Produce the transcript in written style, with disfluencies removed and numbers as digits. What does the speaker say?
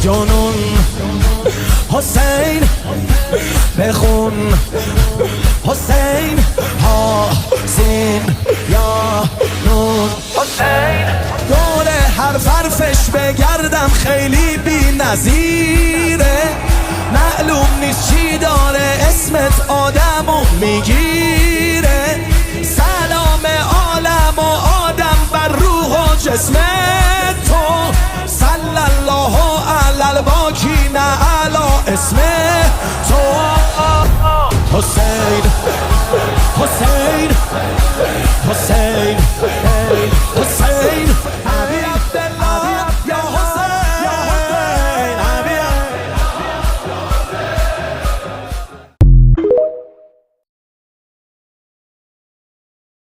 جنون حسین بخون حسین حسین یا نون حسین دور حرفش بگردم خیلی بی نظیره معلوم نیست چی داره اسمت آدمو میگیره سلام عالم و آدم بر روح و جسم تو صلی الله علی الباکی نه علی اسم تو حسین